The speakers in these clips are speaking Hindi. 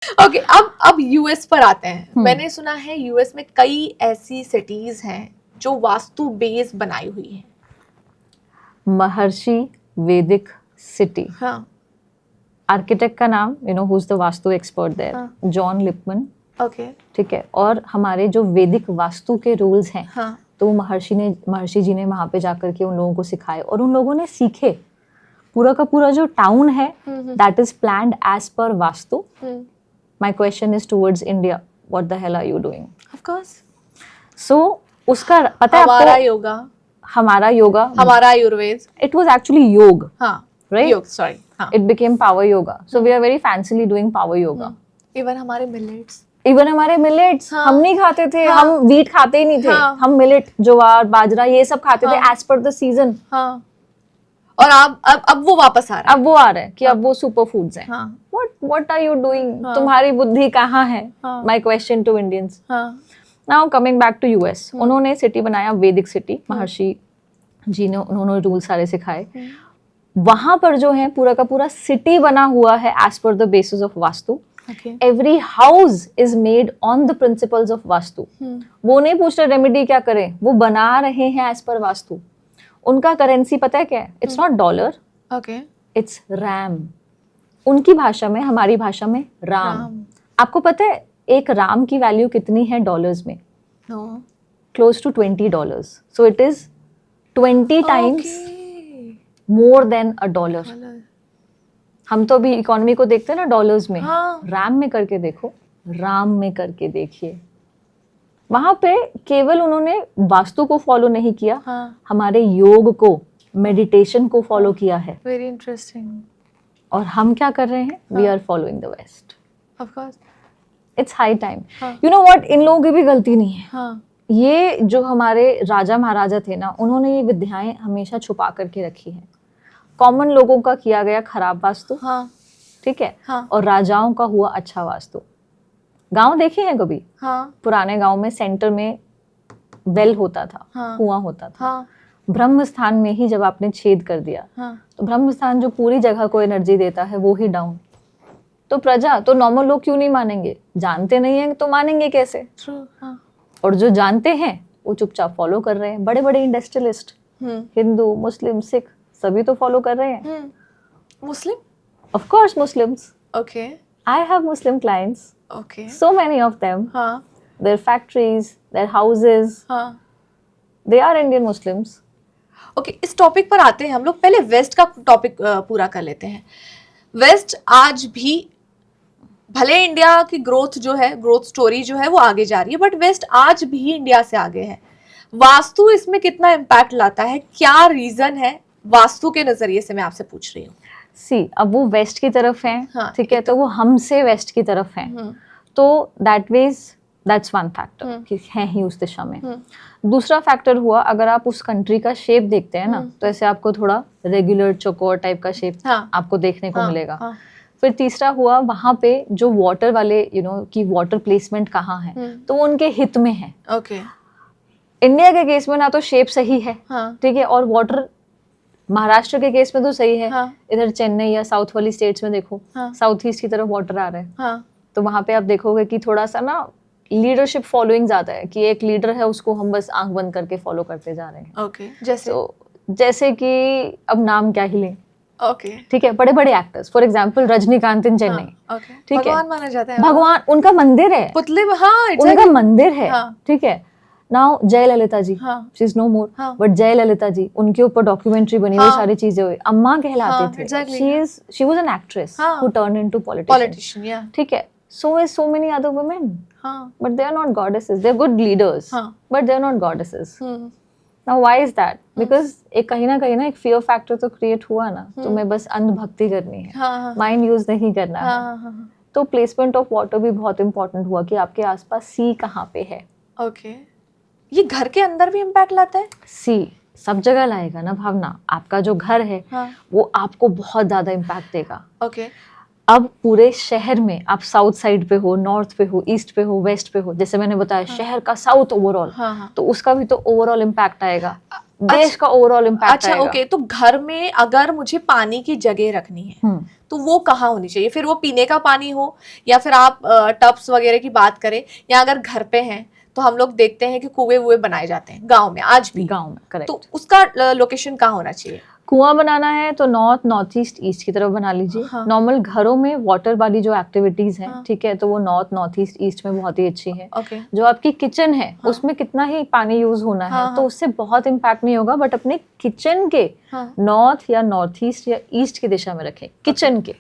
ओके, अब यूएस पर आते हैं। मैंने सुना है यूएस में कई ऐसी सिटीज हैं जो वास्तु बेस बनाई हुई है। महर्षि वैदिक सिटी, हाँ, आर्किटेक्ट का नाम who is the vastu expert there, John Lipman. Okay, ठीक है, और हमारे जो वैदिक वास्तु के रूल्स हैं, हाँ, तो वो महर्षि जी ने वहां पे जाकर के उन लोगों को सिखाए और उन लोगों ने सीखे। पूरा का पूरा जो टाउन है that is planned as per vastu. My question is towards India, what the hell are you doing? Of course. So उसका पता है हमारा आपको, योगा, हमारा योगा, हमारा आयुर्वेद, इट वाज एक्चुअली योग, हाँ, right? योग, सॉरी, हाँ, It became power yoga. So we are very fancily doing power yoga. Even हमारे मिलेट्स, इवन हमारे मिलेट्स, हाँ, हम नहीं खाते थे, हाँ, हम व्हीट खाते ही नहीं थे, हाँ, हम मिलेट, ज्वार, बाजरा ये सब खाते थे एज पर द सीजन। हाँ, और अब वो वापस आ रहा है। अब वो आ रहा है कि अब वो सुपर फूड्स हैं। हाँ, What are you doing? तुम्हारी बुद्धि कहाँ है? हाँ, My question to Indians. हाँ, Now coming back to US, उन्होंने सिटी बनाया वैदिक सिटी, महर्षि जी ने उन्होंने रूल सारे सिखाए। वहां पर जो है पूरा का पूरा सिटी बना हुआ है as per the basis of Vastu. Every house is made on the principles of Vastu. वो नहीं पूछ रहे रेमेडी क्या करें, वो बना रहे हैं एज पर वास्तु। उनका करेंसी पता है क्या है? It's not dollar, okay, it's RAM. उनकी भाषा में, हमारी भाषा में राम। आपको पता है एक राम की वैल्यू कितनी है डॉलर्स में? No, close to $20। So it is 20 times more than a dollar. हम तो अभी इकोनॉमी को देखते हैं ना डॉलर्स में, हाँ, रैम में करके देखो, राम में करके देखिए। वहां पे केवल उन्होंने वास्तु को फॉलो नहीं किया, हाँ, हमारे योग को, मेडिटेशन को फॉलो किया है। Very interesting. और हम क्या कर रहे हैं? We are following the west. Of course, it's high time. हाँ, यू नो व्हाट, इन लोगों की भी गलती नहीं है। हाँ, ये जो हमारे राजा महाराजा थे ना, उन्होंने ये विद्याएं हमेशा छुपा करके रखी हैं। कॉमन लोगों का किया गया खराब वास्तु, हाँ, ठीक है, हाँ, और राजाओं का हुआ अच्छा वास्तु। गांव देखे हैं कभी? हाँ, पुराने गांव में सेंटर में वेल होता था, हाँ, कुआं होता था। हाँ, ब्रह्म स्थान में ही जब आपने छेद कर दिया, हाँ, तो ब्रह्म स्थान जो पूरी जगह को एनर्जी देता है वो ही डाउन। तो प्रजा, तो नॉर्मल लोग क्यों नहीं मानेंगे? जानते नहीं है तो मानेंगे कैसे? ट्रू, हाँ, और जो जानते हैं वो चुपचाप फॉलो कर रहे हैं। बड़े बड़े इंडस्ट्रियलिस्ट, हिंदू, मुस्लिम, सिख, सभी तो फॉलो कर रहे हैं। Muslim, of course Muslims. Okay, I have Muslim clients, okay, so many of them, हाँ, their factories, their houses, हाँ, they are Indian Muslims. Okay, इस टॉपिक पर आते हैं हम लोग। पहले वेस्ट का टॉपिक पूरा कर लेते हैं। वेस्ट आज भी, भले इंडिया की ग्रोथ जो है, ग्रोथ स्टोरी जो है वो आगे जा रही है, बट वेस्ट आज भी इंडिया से आगे है। वास्तु इसमें कितना इम्पैक्ट लाता है, क्या रीजन है वास्तु के नजरिए से, मैं आपसे पूछ रही हूँ। See, अब वो वेस्ट की तरफ हैं, हाँ, ठीक है, तो वो हमसे वेस्ट की तरफ हैं, तो that's one factor कि हैं ही उस दिशा में। दूसरा फैक्टर हुआ, अगर आप उस कंट्री का शेप देखते हैं ना, तो ऐसे आपको थोड़ा रेगुलर चौकोर टाइप का शेप आपको देखने को मिलेगा। फिर तीसरा हुआ, वहां पे जो वाटर वाले कि वाटर प्लेसमेंट कहाँ है, तो वो उनके हित में है। ओके, इंडिया के केस में ना तो शेप सही है, ठीक है, और वाटर महाराष्ट्र के केस में तो सही है। इधर चेन्नई या साउथ वाली स्टेट्स में देखो, साउथ ईस्ट की तरफ वाटर आ रहा है, तो वहां पे आप देखोगे कि थोड़ा सा ना लीडरशिप फॉलोइंग ज्यादा है, कि एक लीडर है उसको हम बस आंख बंद करके फॉलो करते जा रहे हैं। ओके, जैसे जैसे कि अब नाम क्या ही लें, ओके, ठीक है, बड़े बड़े एक्टर्स, फॉर एग्जांपल रजनीकांत इन चेन्नई, ठीक है, भगवान माना जाता है, भगवान, उनका मंदिर है, पुतले, हाँ, उनका मंदिर है, ठीक है। Now Jayalalithaa ji, she is no more, but Jayalalithaa ji, उनके ऊपर डॉक्यूमेंट्री बनी, वो सारी चीजें हुई, अम्मा कहलाते थे। She was an actress who turn into politician, ठीक है। So is so many other women, but they are not goddesses. They are good leaders, but they are not goddesses. Now why is that? Because एक कहीं ना एक fear factor तो create हुआ ना, तो मैं बस अंध भक्ति करनी है, mind use नहीं करना है। तो placement of water भी बहुत important हुआ, कि आपके आसपास sea कहाँ पे है। Okay. ये घर के अंदर भी impact लाता है? sea सब जगह लाएगा ना भावना। आपका जो घर है वो आपको बहुत ज्यादा impact देगा। Okay. अब पूरे शहर में आप साउथ साइड पे हो, नॉर्थ पे हो, ईस्ट पे हो, वेस्ट पे हो, जैसे मैंने बताया शहर का साउथ ओवरऑल, तो उसका भी तो ओवरऑल इम्पैक्ट आएगा। देश का ओवरऑल इम्पैक्ट अच्छा ओके, तो घर में अगर मुझे पानी की जगह रखनी है तो वो कहाँ होनी चाहिए? फिर वो पीने का पानी हो या फिर आप टब्स वगैरह की बात करें, या अगर घर पे हैं तो हम लोग देखते हैं कि कुएं वुए बनाए जाते हैं गांव में, आज भी गांव में, करेक्ट। तो उसका लोकेशन कहाँ होना चाहिए? कुआं बनाना है तो नॉर्थ, नॉर्थ ईस्ट, ईस्ट की तरफ बना लीजिए। नॉर्मल घरों में वाटर वाली जो एक्टिविटीज हैं, ठीक है, तो वो नॉर्थ, नॉर्थ ईस्ट, ईस्ट में बहुत ही अच्छी है। जो आपकी किचन है उसमें कितना ही पानी यूज होना है तो उससे बहुत इम्पैक्ट नहीं होगा, बट अपने किचन के नॉर्थ या नॉर्थ ईस्ट या ईस्ट की दिशा में रखें किचन के,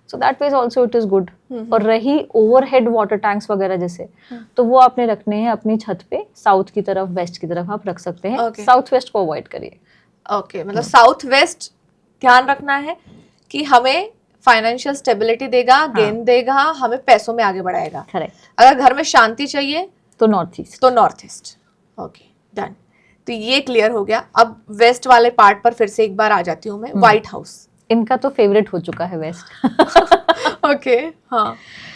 so that means also it is good. और रही ओवरहेड वाटर टैंक्स वगैरह जैसे, तो वो आपने रखने हैं अपनी छत पे, साउथ की तरफ, वेस्ट की तरफ आप रख सकते हैं। साउथ वेस्ट को अवॉइड करिए। ओके, मतलब साउथ वेस्ट ध्यान रखना है कि हमें फाइनेंशियल स्टेबिलिटी देगा, गेन देगा, हमें पैसों में आगे बढ़ाएगा। करेक्ट। अगर घर में शांति चाहिए तो नॉर्थ ईस्ट, तो नॉर्थ ईस्ट। Okay, done. तो ये क्लियर हो गया। अब वेस्ट वाले पार्ट पर फिर से एक बार आ जाती हूँ मैं, व्हाइट हाउस। इनका तो फेवरेट हो चुका है वेस्ट। ओके, हाँ।